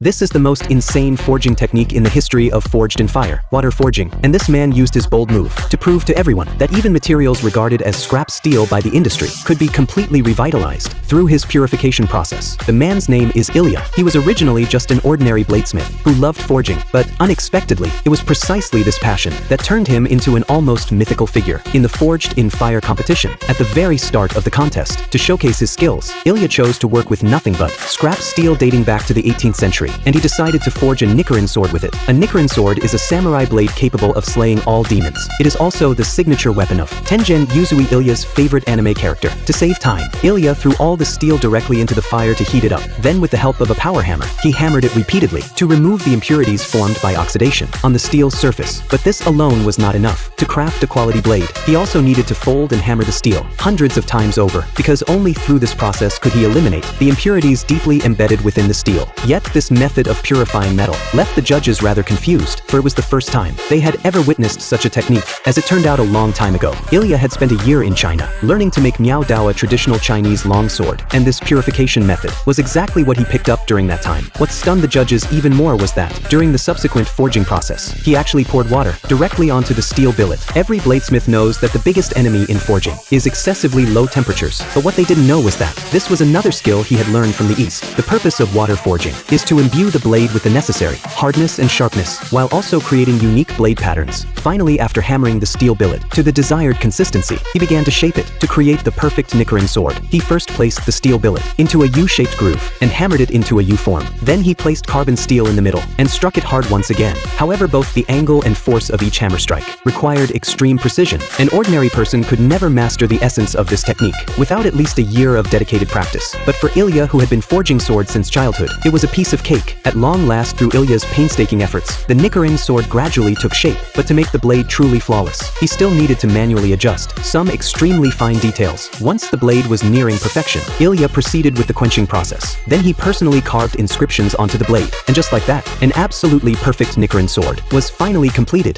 This is the most insane forging technique in the history of Forged in Fire, water forging, and this man used his bold move to prove to everyone that even materials regarded as scrap steel by the industry could be completely revitalized through his purification process. The man's name is Ilya. He was originally just an ordinary bladesmith who loved forging, but unexpectedly, it was precisely this passion that turned him into an almost mythical figure in the Forged in Fire competition. At the very start of the contest, to showcase his skills, Ilya chose to work with nothing but scrap steel dating back to the 18th century. And he decided to forge a Nichiren sword with it. A Nichiren sword is a samurai blade capable of slaying all demons. It is also the signature weapon of Tengen Uzui, Ilya's favorite anime character. To save time, Ilya threw all the steel directly into the fire to heat it up. Then with the help of a power hammer, he hammered it repeatedly to remove the impurities formed by oxidation on the steel's surface. But this alone was not enough. To craft a quality blade, he also needed to fold and hammer the steel hundreds of times over, because only through this process could he eliminate the impurities deeply embedded within the steel. Yet this method of purifying metal left the judges rather confused, for it was the first time they had ever witnessed such a technique. As it turned out a long time ago, Ilya had spent a year in China, learning to make Miao Dao, a traditional Chinese longsword, and this purification method was exactly what he picked up during that time. What stunned the judges even more was that, during the subsequent forging process, he actually poured water directly onto the steel billet. Every bladesmith knows that the biggest enemy in forging is excessively low temperatures, but what they didn't know was that this was another skill he had learned from the East. The purpose of water forging is to imbue the blade with the necessary hardness and sharpness, while also creating unique blade patterns. Finally, after hammering the steel billet to the desired consistency, he began to shape it to create the perfect Nichiren sword. He first placed the steel billet into a U-shaped groove and hammered it into a U form. Then he placed carbon steel in the middle and struck it hard once again. However, both the angle and force of each hammer strike required extreme precision. An ordinary person could never master the essence of this technique without at least a year of dedicated practice. But for Ilya, who had been forging swords since childhood, it was a piece of cake. At long last, through Ilya's painstaking efforts, the Nichiren sword gradually took shape, but to make the blade truly flawless, he still needed to manually adjust some extremely fine details. Once the blade was nearing perfection, Ilya proceeded with the quenching process. Then he personally carved inscriptions onto the blade, and just like that, an absolutely perfect Nichiren sword was finally completed.